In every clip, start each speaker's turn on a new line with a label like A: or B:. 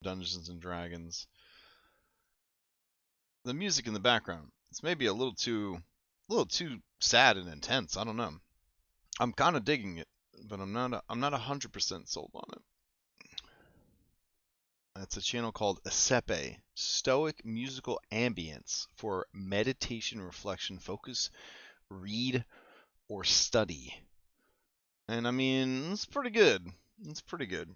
A: Dungeons and Dragons. The music in the background, it's maybe a little too sad and intense. I don't know. I'm kind of digging it, but I'm not 100% sold on it. It's a channel called Asepe, Stoic Musical Ambience for meditation, reflection, focus, read, or study. And I mean, it's pretty good. It's pretty good.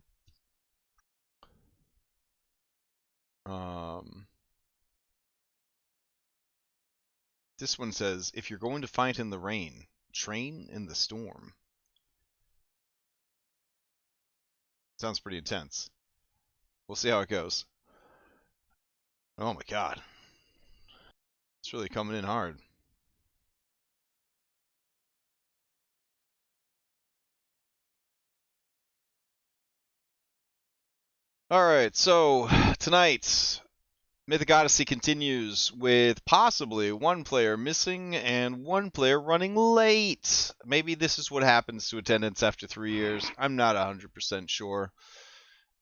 A: This one says, if you're going to fight in the rain, train in the storm. Sounds pretty intense. We'll see how it goes. Oh my god. It's really coming in hard. Alright, so tonight, Mythic Odyssey continues with possibly one player missing and one player running late. Maybe this is what happens to attendance after 3 years. I'm not 100% sure.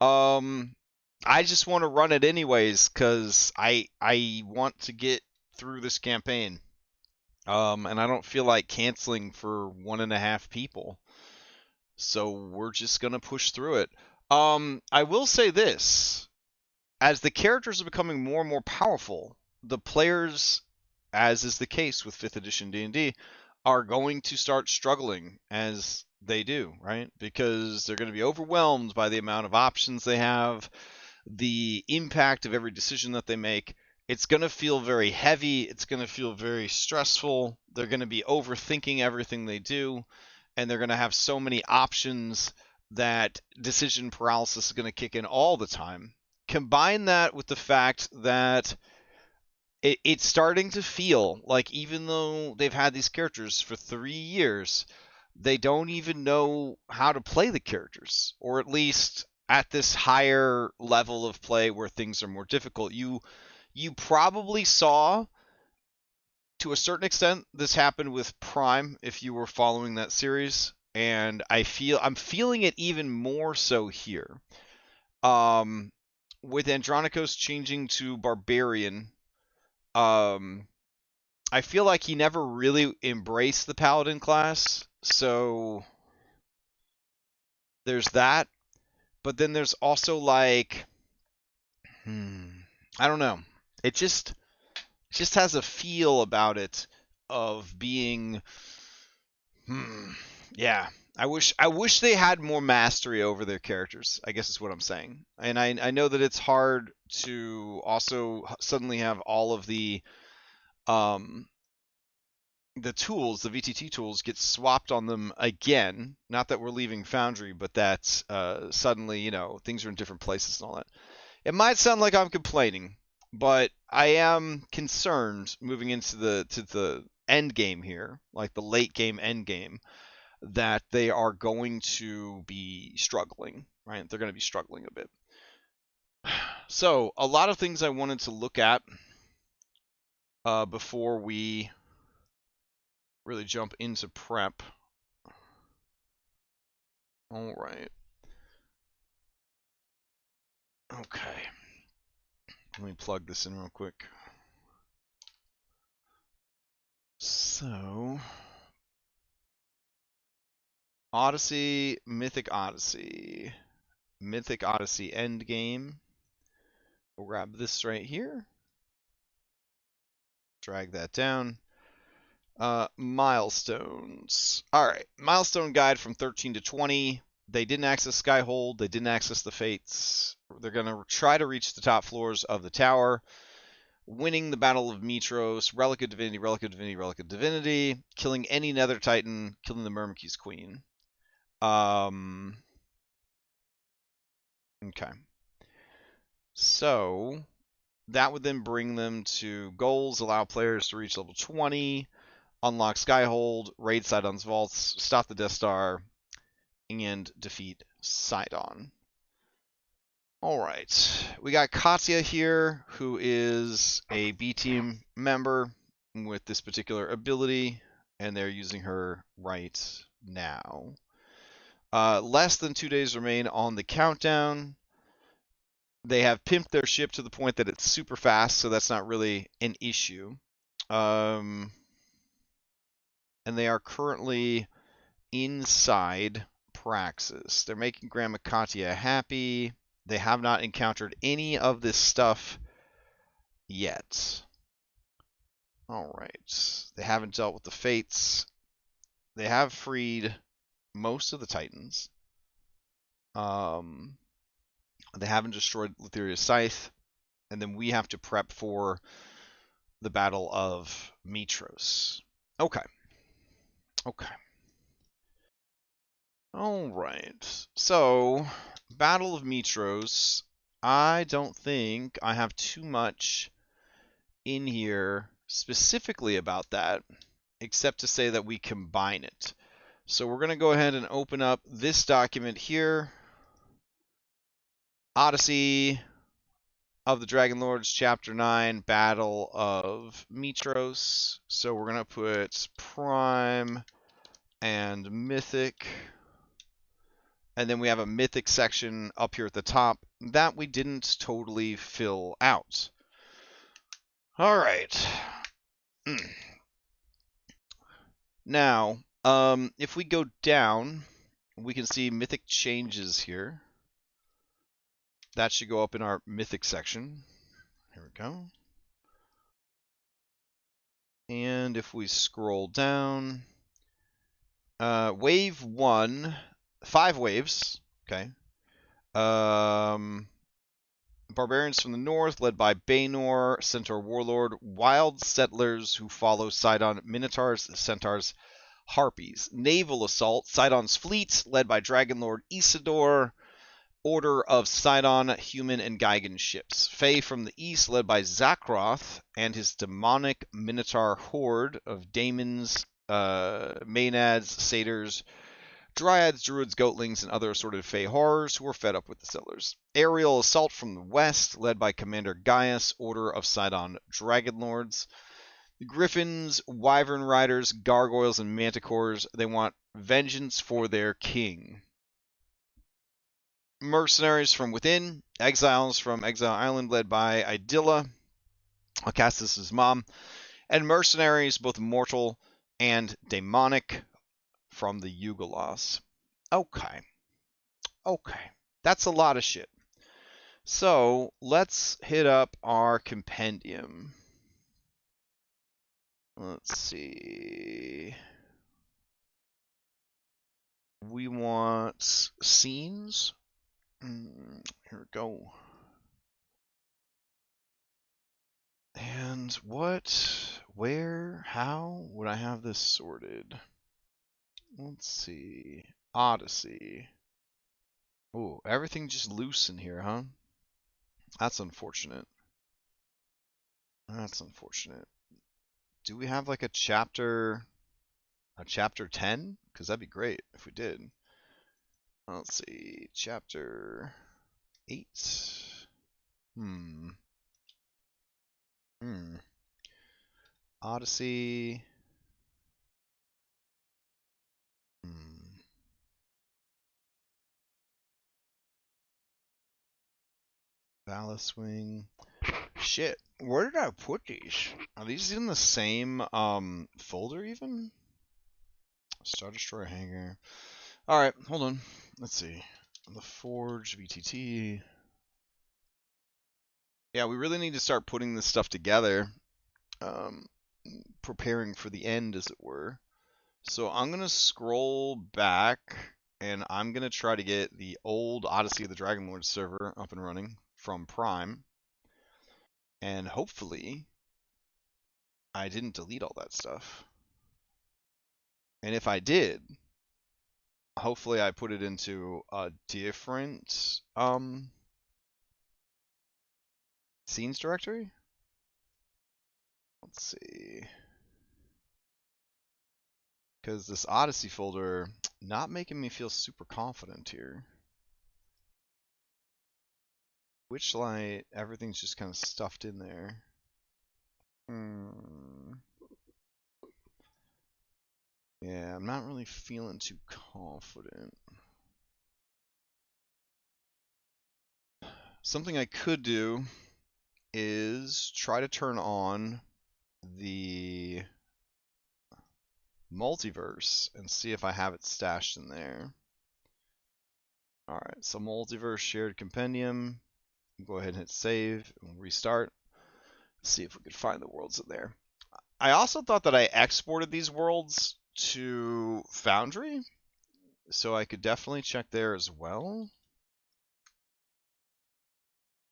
A: I just want to run it anyways because I want to get through this campaign. And I don't feel like canceling for 1.5 people. So we're just gonna push through it. I will say this: as the characters are becoming more and more powerful, the players, as is the case with 5th edition D&D, are going to start struggling as they do, right? Because they're going to be overwhelmed by the amount of options they have, the impact of every decision that they make. It's going to feel very heavy. It's going to feel very stressful. They're going to be overthinking everything they do, and they're going to have so many options that decision paralysis is going to kick in all the time. Combine that with the fact that it's starting to feel like even though they've had these characters for 3 years, they don't even know how to play the characters, or at least at this higher level of play where things are more difficult. You probably saw to a certain extent this happened with Prime if you were following that series, and I'm feeling it even more so here. With Andronikos changing to Barbarian, I feel like he never really embraced the Paladin class, so there's that. But then there's also like, I don't know. It just has a feel about it of being, yeah. I wish they had more mastery over their characters, I guess is what I'm saying. And I know that it's hard to also suddenly have all of the tools, the VTT tools, get swapped on them again. Not that we're leaving Foundry, but that suddenly, things are in different places and all that. It might sound like I'm complaining, but I am concerned moving into the end game here, like the late game end game, that they are going to be struggling, right? They're going to be struggling a bit. So, a lot of things I wanted to look at before we really jump into prep. All right. Okay. Let me plug this in real quick. So, Odyssey, Mythic Odyssey. Mythic Odyssey Endgame. We'll grab this right here. Drag that down. Milestones. Alright, milestone guide from 13 to 20. They didn't access Skyhold. They didn't access the Fates. They're going to try to reach the top floors of the tower. Winning the Battle of Mitros. Relic of Divinity, Relic of Divinity, Relic of Divinity. Killing any Nether Titan. Killing the Myrmiki's Queen. Okay. So, that would then bring them to goals. Allow players to reach level 20. Unlock Skyhold, raid Sidon's vaults, stop the Death Star, and defeat Sidon. Alright, we got Katya here, who is a B team member with this particular ability, and they're using her right now. Less than 2 days remain on the countdown. They have pimped their ship to the point that it's super fast, so that's not really an issue. And they are currently inside Praxis. They're making Grandma Katya happy. They have not encountered any of this stuff yet. All right. They haven't dealt with the Fates. They have freed most of the Titans. They haven't destroyed Letheria's Scythe. And then we have to prep for the Battle of Mitros. Okay. Okay. All right. So, Battle of Mitros. I don't think I have too much in here specifically about that, except to say that we combine it. So we're going to go ahead and open up this document here. Odyssey of the Dragonlords, Chapter 9, Battle of Mitros. So we're going to put Prime and Mythic. And then we have a Mythic section up here at the top that we didn't totally fill out. All right. Now, if we go down, we can see Mythic changes here. That should go up in our Mythic section. Here we go. And if we scroll down, wave 1, 5 waves, okay. Barbarians from the north, led by Baenor, Centaur Warlord, wild settlers who follow Sidon Minotaurs, Centaurs, Harpies. Naval assault, Sidon's fleet, led by Dragonlord Isidore, Order of Sidon, human and Gygan ships. Fae from the east, led by Zakroth and his demonic Minotaur horde of daemons, Maenads, Satyrs, Dryads, Druids, Goatlings, and other assorted Fae horrors who were fed up with the settlers. Aerial assault from the west, led by Commander Gaius, Order of Sidon Dragonlords. Griffins, Wyvern Riders, Gargoyles, and Manticores, they want vengeance for their king. Mercenaries from within, exiles from Exile Island, led by Idilla, Alcastus' mom, and mercenaries, both mortal and demonic, from the Yugolos. Okay. Okay. That's a lot of shit. So, let's hit up our compendium. Let's see. We want scenes. Here we go. And what, where, how would I have this sorted? Let's see. Odyssey. Ooh, everything just loose in here, huh? That's unfortunate. That's unfortunate. Do we have like a chapter 10? Because that'd be great if we did. Let's see. Chapter 8. Odyssey. Ballast Wing. Shit. Where did I put these? Are these in the same folder even? Star Destroyer Hangar. Alright, hold on. Let's see. The Forge, VTT. Yeah, we really need to start putting this stuff together. Preparing for the end, as it were. So I'm going to scroll back, and I'm going to try to get the old Odyssey of the Dragonlords server up and running from Prime. And hopefully, I didn't delete all that stuff. And if I did, hopefully I put it into a different scenes directory. Let's see. Because this Odyssey folder, not making me feel super confident here. Witchlight, everything's just kind of stuffed in there. Yeah, I'm not really feeling too confident. something I could do is try to turn on the multiverse and see if I have it stashed in there. Alright, so multiverse shared compendium. Go ahead and hit save and restart. See if we could find the worlds in there. I also thought that I exported these worlds to Foundry, so I could definitely check there as well.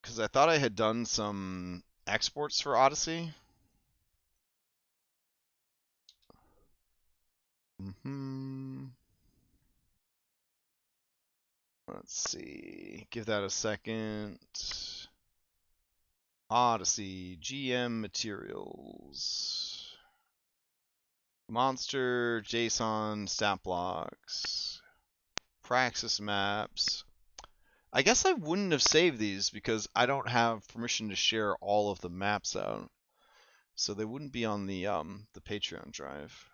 A: Because I thought I had done some exports for Odyssey. Let's see. Give that a second. Odyssey, GM materials. Monster, JSON, stat blocks. Praxis maps. I guess I wouldn't have saved these because I don't have permission to share all of the maps out. So they wouldn't be on the Patreon drive.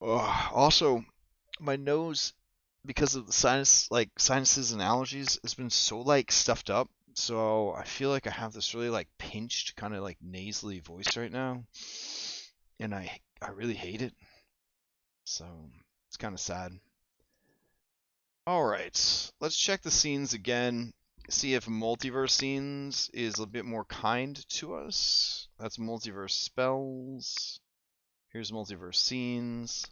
A: Also, my nose, because of the sinuses and allergies, has been so stuffed up. So I feel like I have this really pinched, kind of nasally voice right now, and I really hate it. So it's kind of sad. All right, let's check the scenes again. See if multiverse scenes is a bit more kind to us. That's multiverse spells. Here's multiverse scenes.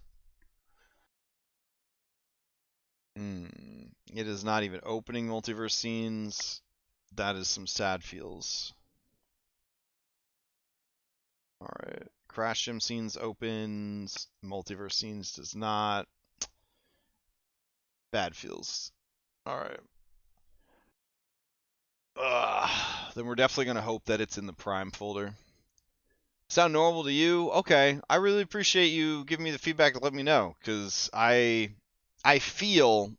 A: It is not even opening multiverse scenes. That is some sad feels. Alright. Crash Gym scenes opens. Multiverse scenes does not. Bad feels. Alright. Then we're definitely going to hope that it's in the Prime folder. Sound normal to you? Okay. I really appreciate you giving me the feedback to let me know. Because I feel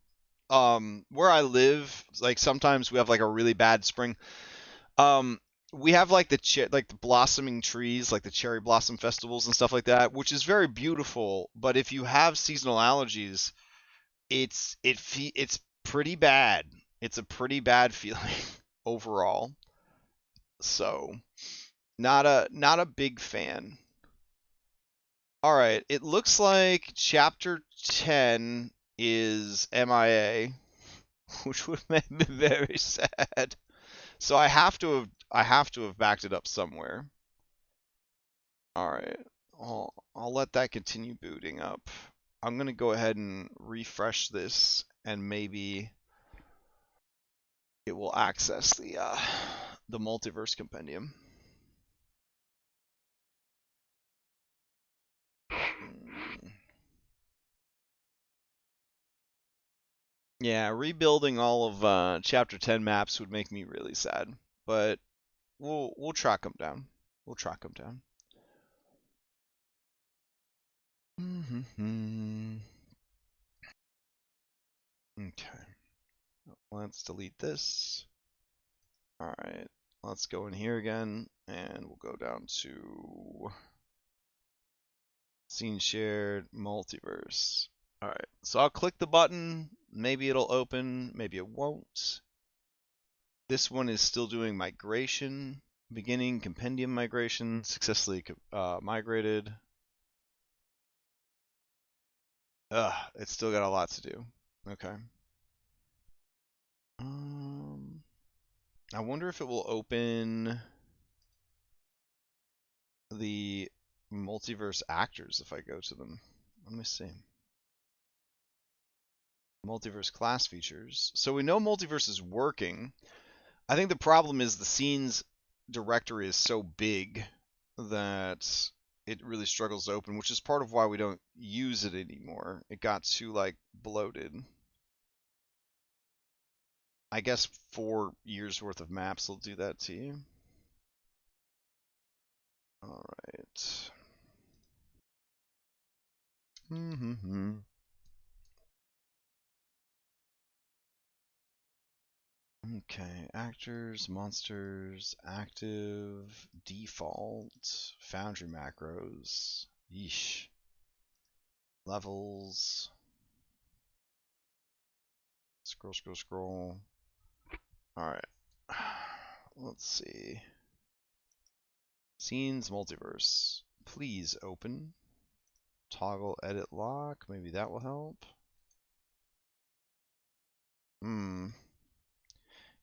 A: where I live, sometimes we have a really bad spring. We have the blossoming trees, like the cherry blossom festivals and stuff like that, which is very beautiful. But if you have seasonal allergies, it's pretty bad. It's a pretty bad feeling overall. So, not a big fan. All right, it looks like chapter 10 is MIA, which would make me very sad. So I have to have backed it up somewhere. All right, I'll let that continue booting up. I'm gonna go ahead and refresh this, and maybe it will access the multiverse compendium. Yeah, rebuilding all of chapter 10 maps would make me really sad, but we'll track them down. We'll track them down. Okay. Let's delete this. All right. Let's go in here again, and we'll go down to scene shared multiverse. All right. So I'll click the button. Maybe it'll open. Maybe it won't. This one is still doing migration. Beginning compendium migration. Successfully migrated. It's still got a lot to do. Okay. I wonder if it will open the multiverse actors if I go to them. Let me see. Multiverse class features. So we know multiverse is working. I think the problem is the scenes directory is so big that it really struggles to open, which is part of why we don't use it anymore. It got too bloated. I guess 4 years worth of maps will do that to you. All right. Okay, actors, monsters, active, default, foundry macros, yeesh, levels, scroll. Alright. Let's see. Scenes multiverse. Please open. Toggle edit lock. Maybe that will help.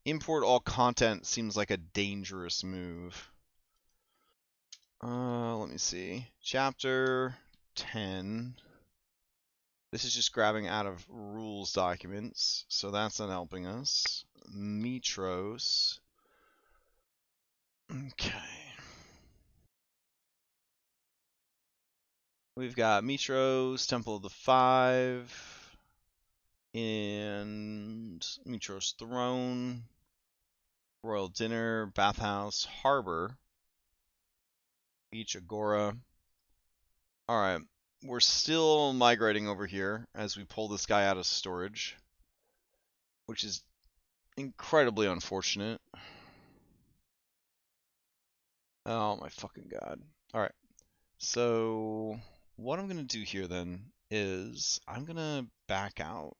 A: Import all content seems like a dangerous move. Let me see. Chapter 10. This is just grabbing out of rules documents, so that's not helping us. Mitros. Okay. We've got Mitros, Temple of the Five, and Mitros Throne, Royal Dinner, Bathhouse, Harbor, Beach Agora. Alright, we're still migrating over here as we pull this guy out of storage, which is incredibly unfortunate. Oh my fucking god. Alright, so what I'm going to do here then is I'm going to back out.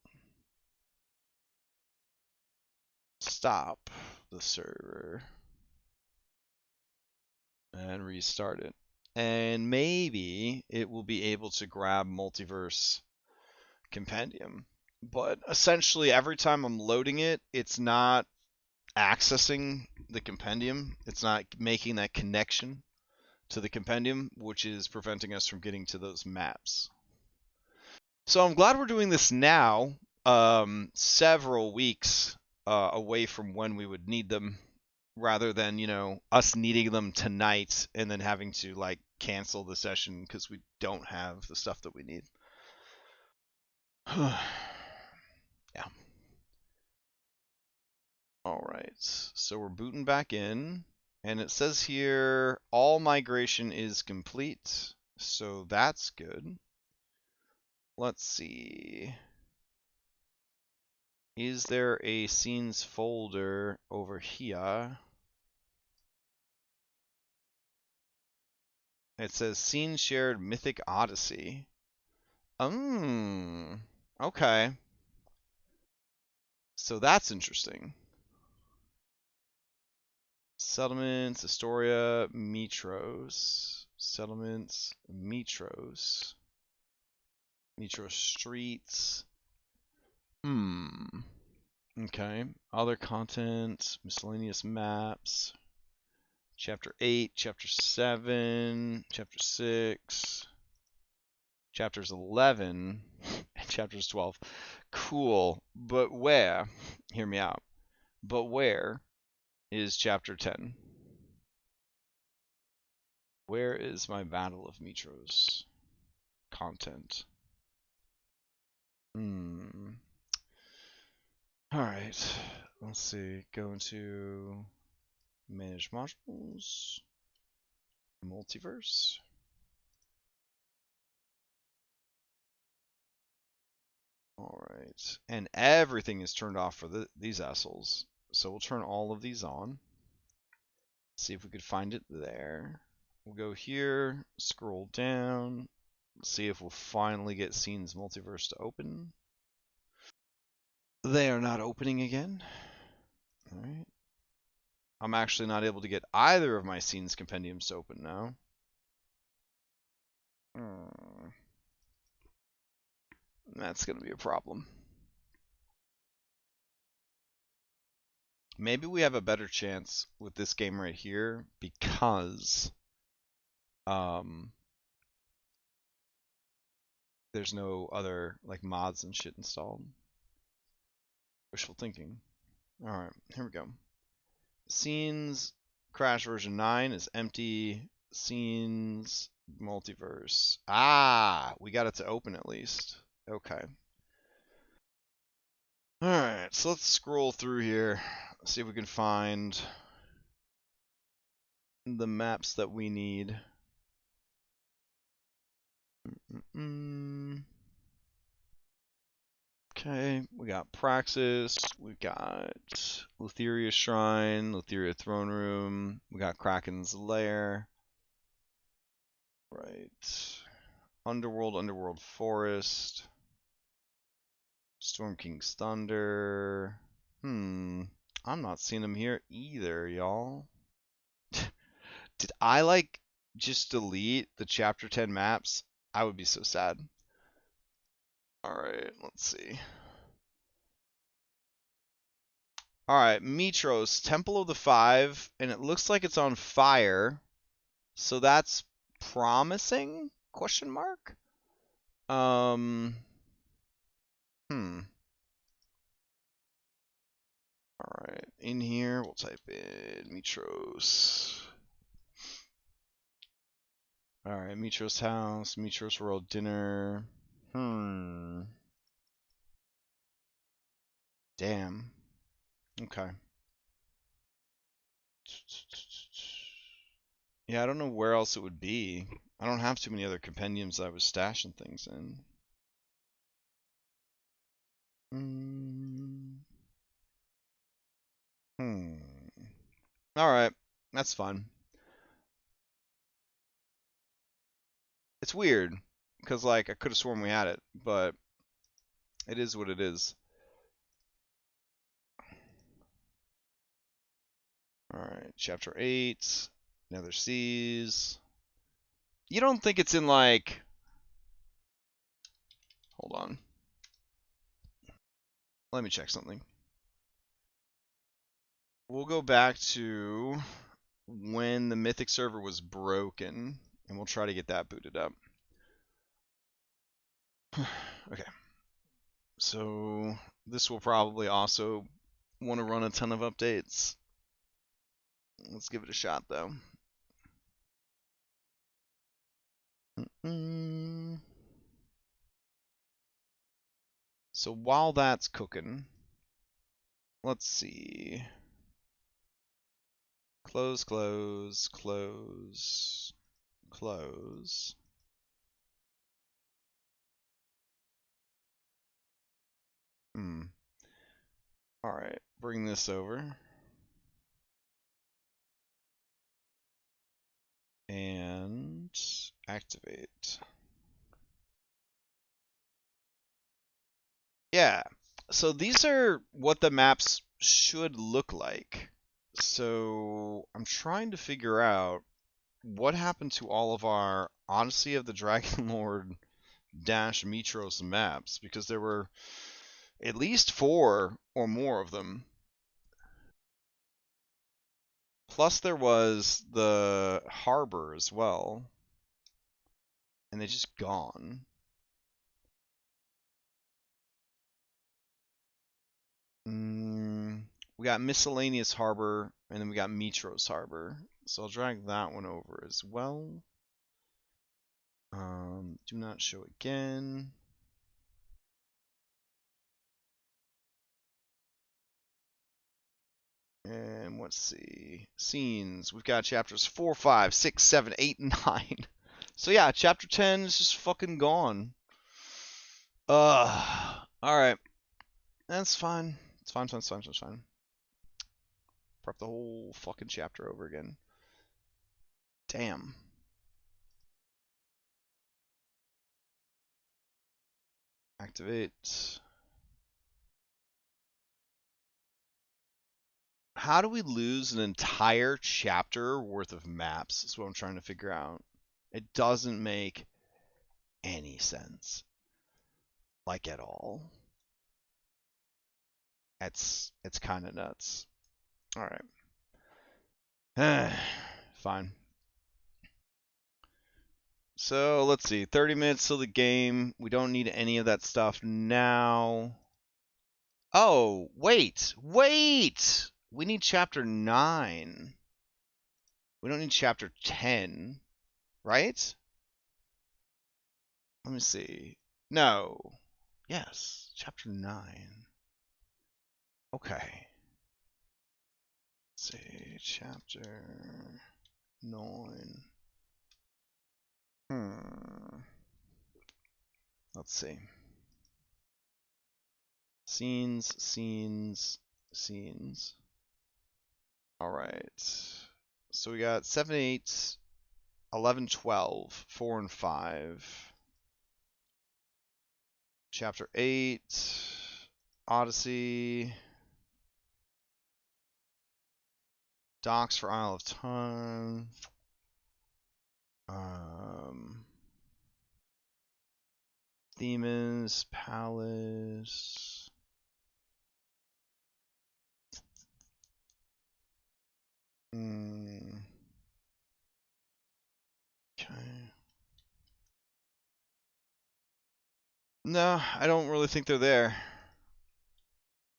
A: Stop the server. And restart it. And maybe it will be able to grab Multiverse Compendium. But essentially, every time I'm loading it, it's not accessing the compendium. It's not making that connection to the compendium, which is preventing us from getting to those maps. So I'm glad we're doing this now, several weeks away from when we would need them, rather than, you know, us needing them tonight and then having to like cancel the session because we don't have the stuff that we need. Yeah. All right, so we're booting back in, and it says here all migration is complete, so that's good. Let's see. Is there a scenes folder over here? It says scene shared Mythic Odyssey. Okay. So that's interesting. Settlements, Astoria, Mitros. Settlements, Mitros. Mitros Streets. Okay. Other content, miscellaneous maps. Chapter 8, Chapter 7, Chapter 6, Chapters 11, and Chapters 12. Cool. But where? Hear me out. But where is Chapter 10? Where is my Battle of Mitros content? Alright. Let's see. Go into Manage Modules. Multiverse. Alright. And everything is turned off for these assholes. So we'll turn all of these on. See if we could find it there. We'll go here, scroll down, see if we'll finally get Scenes Multiverse to open. They are not opening again. Alright. I'm actually not able to get either of my Scenes Compendiums to open now. That's going to be a problem. Maybe we have a better chance with this game right here because there's no other like mods and shit installed. Wishful thinking. Alright, here we go. Scenes Crash version 9 is empty. Scenes Multiverse. Ah, we got it to open at least. Okay. Alright, so let's scroll through here. See if we can find the maps that we need. Okay, we got Praxis, we got Lutheria Shrine, Lutheria Throne Room, we got Kraken's Lair. Right. Underworld Forest. Storm King's Thunder. I'm not seeing them here either, y'all. Did I like just delete the chapter 10 maps? I would be so sad. Alright, let's see. Alright, Mitros, Temple of the Five, and it looks like it's on fire. So that's promising? Question mark? Alright, in here, we'll type in Mitros. Alright, Mitros house, Mitros world dinner. Damn. Okay. Yeah, I don't know where else it would be. I don't have too many other compendiums I was stashing things in. Alright, that's fine. It's weird, because, like, I could have sworn we had it, but it is what it is. Alright, chapter 8, Nether Seas. You don't think it's in, like... Hold on. Let me check something. We'll go back to when the Mythic server was broken, and we'll try to get that booted up. Okay. So this will probably also want to run a ton of updates. Let's give it a shot, though. So while that's cooking, let's see. Close, close, close, close. Alright, bring this over. And activate. Yeah, so these are what the maps should look like. So I'm trying to figure out what happened to all of our Odyssey of the Dragonlord dash Mitros maps, because there were at least 4 or more of them. Plus there was the harbor as well. And they just gone. We got miscellaneous harbor, and then we got Mitros harbor. So I'll drag that one over as well. Do not show again. And let's see. Scenes. We've got chapters 4, 5, 6, 7, 8, and 9. So yeah, chapter 10 is just fucking gone. Alright. That's fine. It's fine, it's fine, it's fine. Prep the whole fucking chapter over again. Damn. Activate. How do we lose an entire chapter worth of maps? That's what I'm trying to figure out. It doesn't make any sense. Like, at all. It's kind of nuts. Alright. Fine. So, let's see. 30 minutes till the game. We don't need any of that stuff now. Oh, wait! Wait! We need chapter 9. We don't need chapter 10. Right? Let me see. No. Yes. Chapter 9. Okay. Let's see. Chapter 9. Let's see. Scenes, scenes, scenes. Alright. So we got 7, 8, 11, 12, 4, and 5. Chapter 8, Odyssey. Docks for Isle of Time. Themis, Palace. Okay. No, I don't really think they're there.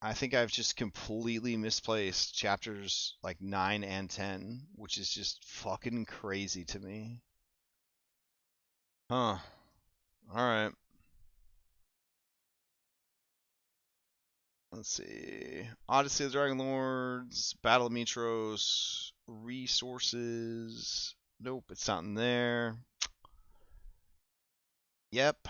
A: I think I've just completely misplaced chapters like 9 and 10, which is just fucking crazy to me. Huh. Alright. Let's see. Odyssey of the Dragonlords, Battle of Mitros, Resources. Nope, it's not in there. Yep.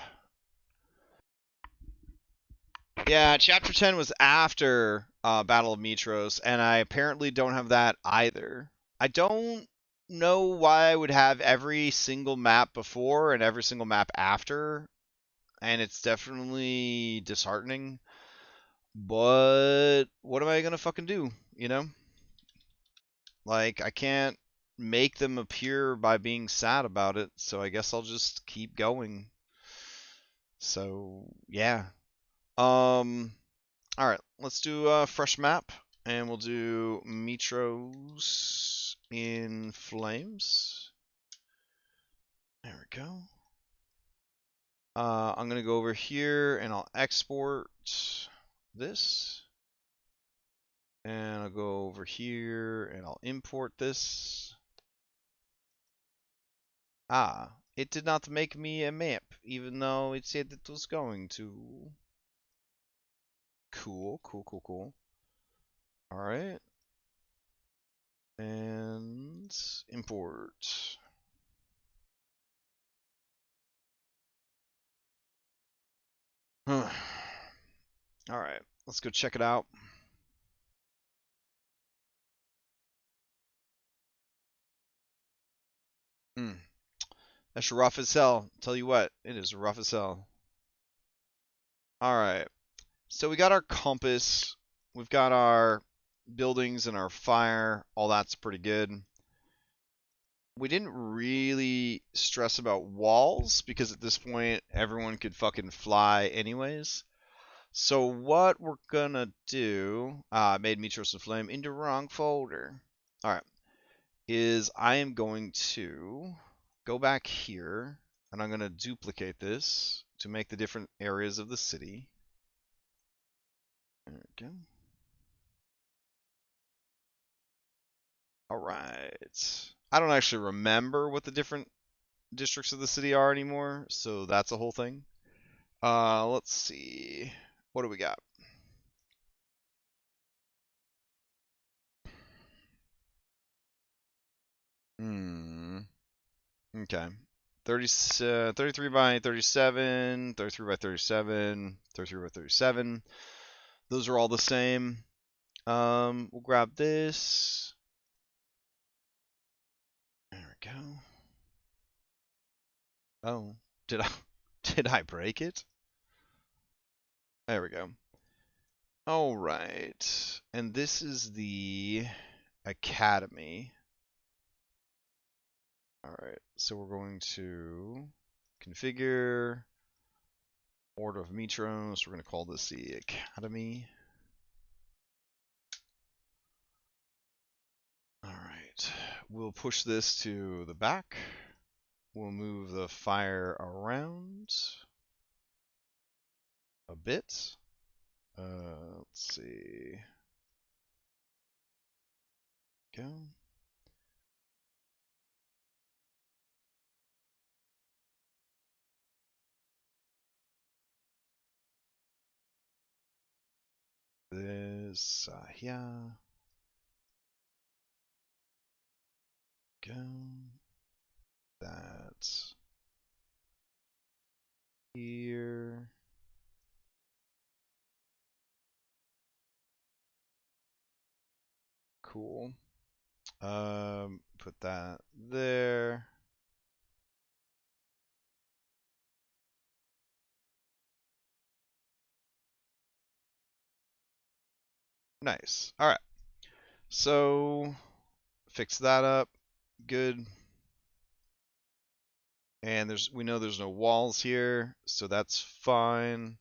A: Yeah, chapter 10 was after Battle of Mitros, and I apparently don't have that either. I don't know why I would have every single map before and every single map after, and it's definitely disheartening. But what am I gonna fucking do, you know? Like, I can't make them appear by being sad about it, so I guess I'll just keep going. So, yeah. Alright, let's do a fresh map, and we'll do Mitros in Flames. There we go. I'm going to go over here, and I'll export this. And I'll go over here, and I'll import this. Ah, it did not make me a map, even though it said it was going to. Cool, cool, cool, cool. Alright. And import. Alright, let's go check it out. That's rough as hell. Tell you what, it is rough as hell. Alright, so we got our compass. We've got our buildings and our fire. All that's pretty good. We didn't really stress about walls because at this point everyone could fucking fly anyways. So what we're gonna do, I made Mitros and Flame into wrong folder. Alright, is I am going to go back here and I'm gonna duplicate this to make the different areas of the city. There we go. Alright. I don't actually remember what the different districts of the city are anymore, so that's a whole thing. Let's see. What do we got? Okay. 33 by 37, 33 by 37, 33 by 37. Those are all the same. We'll grab this. There we go. Oh, did I did I break it? There we go. All right. And this is the academy. All right. So we're going to configure Order of Mitros. We're going to call this the academy. All right. We'll push this to the back. We'll move the fire around a bit. Let's see. Go. This here. Go. That here. Cool. Put that there. Nice. All right. So Fix that up. Good. And we know there's no walls here, so that's fine.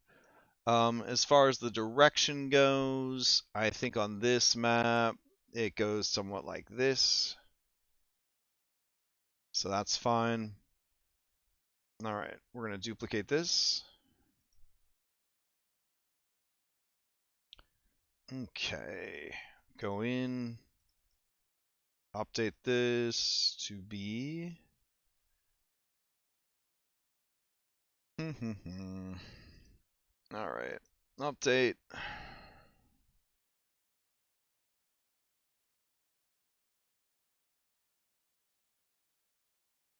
A: As far as the direction goes, I think on this map, it goes somewhat like this. So that's fine. All right, we're going to duplicate this. Okay, go in, update this to be. All right, update.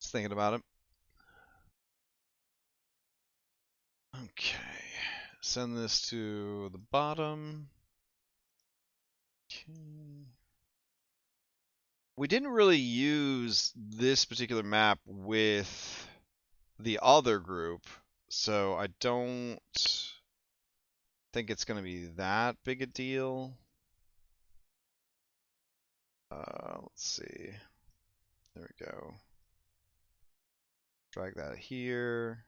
A: Just thinking about it. Okay, send this to the bottom. Okay. We didn't really use this particular map with the other group, so I don't think it's going to be that big a deal. Let's see. There we go. Drag that here.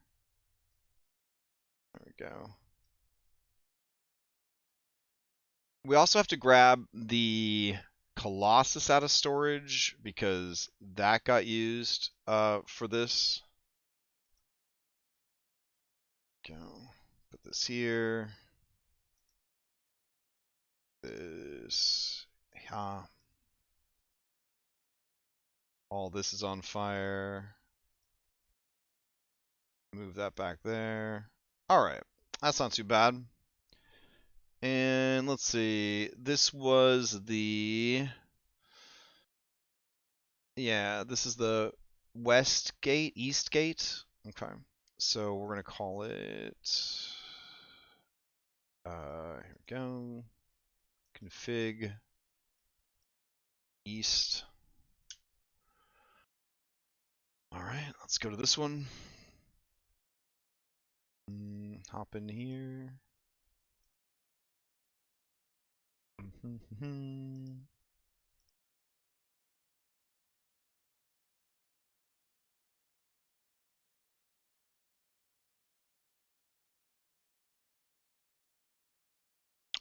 A: There we go. We also have to grab the Colossus out of storage because that got used for this. Go. Put this here. This. Yeah. All this is on fire. Move that back there. All right. That's not too bad. And let's see. This was the... Yeah, this is the west gate, east gate. Okay. So we're going to call it... here we go. Config east. All right, let's go to this one. Hop in here.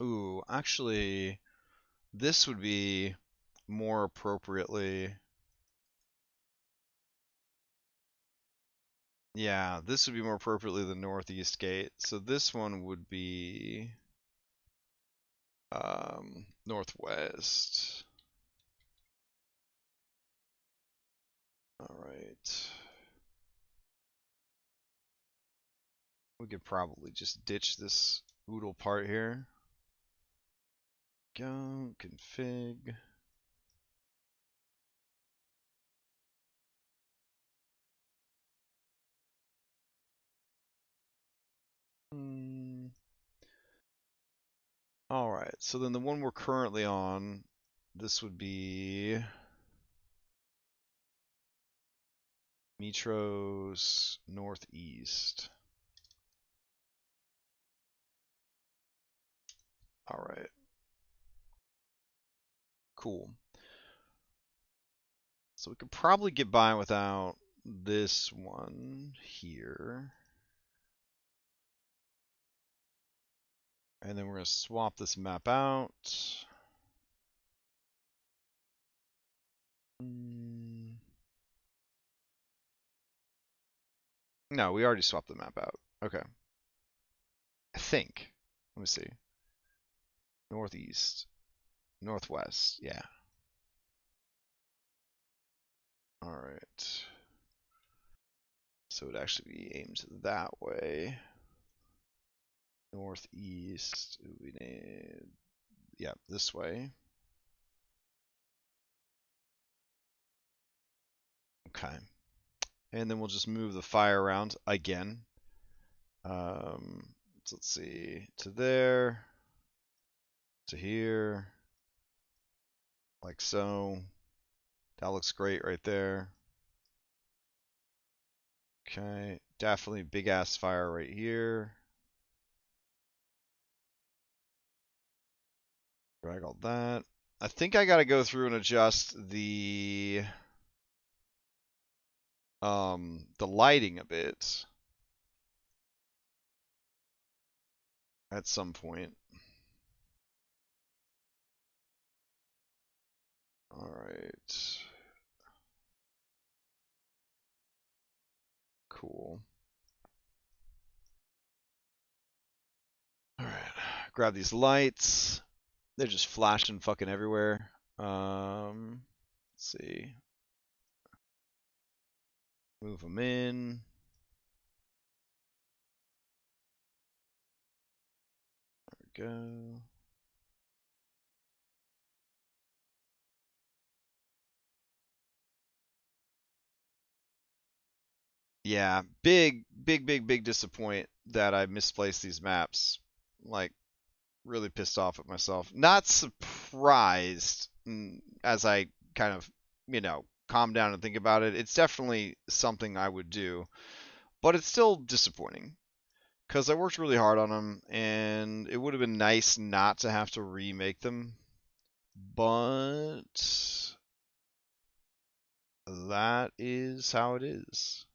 A: Ooh, actually, this would be more appropriately... Yeah, this would be more appropriately the northeast gate. So this one would be northwest. All right. We could probably just ditch this oodle part here. Go, config. All right, so then the one we're currently on, this would be Metros Northeast. All right. Cool. So we could probably get by without this one here. And then we're going to swap this map out. No, we already swapped the map out. Okay. I think. Let me see. Northeast. Northwest. Yeah. All right. So it actually be aimed that way. Northeast. We need, yeah, this way. Okay. And then we'll just move the fire around again. So let's see, to there, to here, like so. That looks great right there. Okay, definitely big ass fire right here. Drag all that. I think I got to go through and adjust the lighting a bit at some point. All right. Cool. All right. Grab these lights. They're just flashing fucking everywhere. Let's see. Move them in. There we go. Yeah, big disappoint that I misplaced these maps. Like, really pissed off at myself. Not surprised as I kind of, calm down and think about it. It's definitely something I would do, but it's still disappointing because I worked really hard on them, and it would have been nice not to have to remake them. But that is how it is.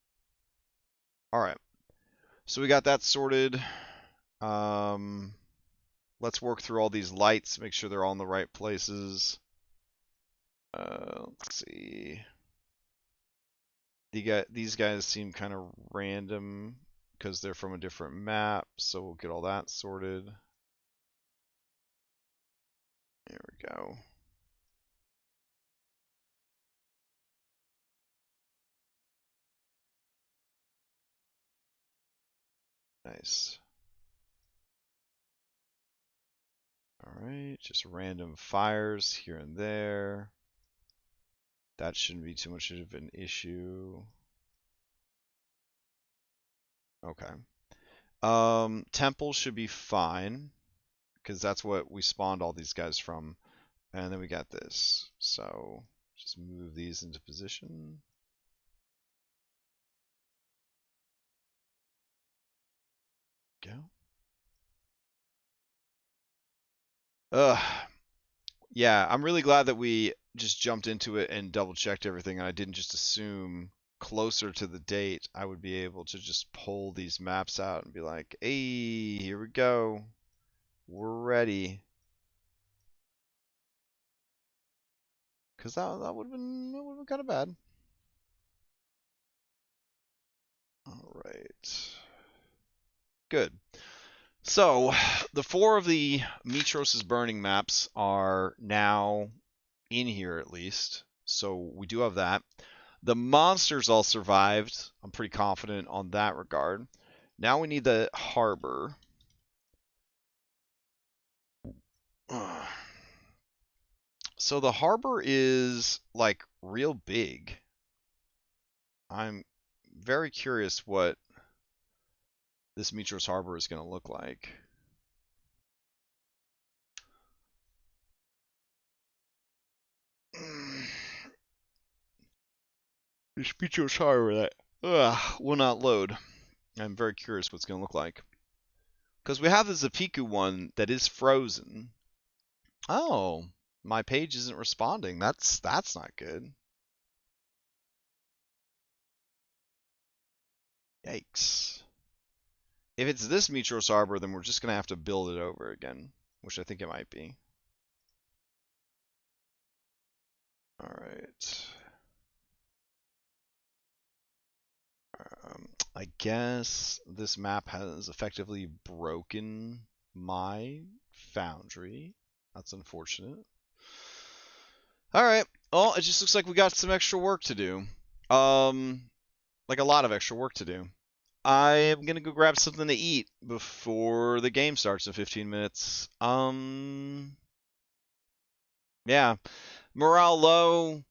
A: All right. So we got that sorted. Let's work through all these lights, make sure they're all in the right places. Let's see. These guys seem kind of random because they're from a different map, so we'll get all that sorted. There we go. Nice. Alright, just random fires here and there. That shouldn't be too much of an issue. Okay. Temple should be fine, because that's what we spawned all these guys from. And then we got this. So just move these into position. Go. Yeah, I'm really glad that we just jumped into it and double checked everything, and I didn't just assume closer to the date I would be able to just pull these maps out and be like, hey, here we go. We're ready. Because that would have been kind of bad. All right. Good. So, the 4 of the Mitros' burning maps are now in here at least. So, we do have that. The monsters all survived. I'm pretty confident on that regard. Now we need the harbor. So the harbor is like real big. I'm very curious what this Mitros harbor is going to look like. This Mitros harbor that will not load. I'm very curious what it's going to look like. Because we have the Zapiku one that is frozen. Oh, my page isn't responding. That's not good. Yikes. If it's this Mitros harbor, then we're just going to have to build it over again, which I think it might be. Alright. I guess this map has effectively broken my foundry. That's unfortunate. Alright. Well, it just looks like we got some extra work to do. Like a lot of extra work to do. I am gonna go grab something to eat before the game starts in 15 minutes. Yeah. Morale low.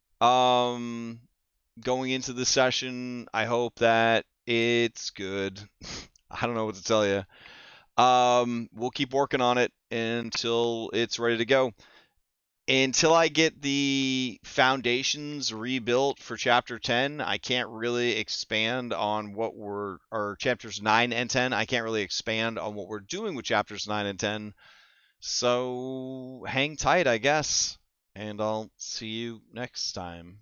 A: Going into the session, I hope that it's good. I don't know what to tell you. We'll keep working on it until it's ready to go. Until I get the foundations rebuilt for Chapter 10, I can't really expand on or Chapters 9 and 10. I can't really expand on what we're doing with Chapters 9 and 10. So hang tight, I guess. and I'll see you next time.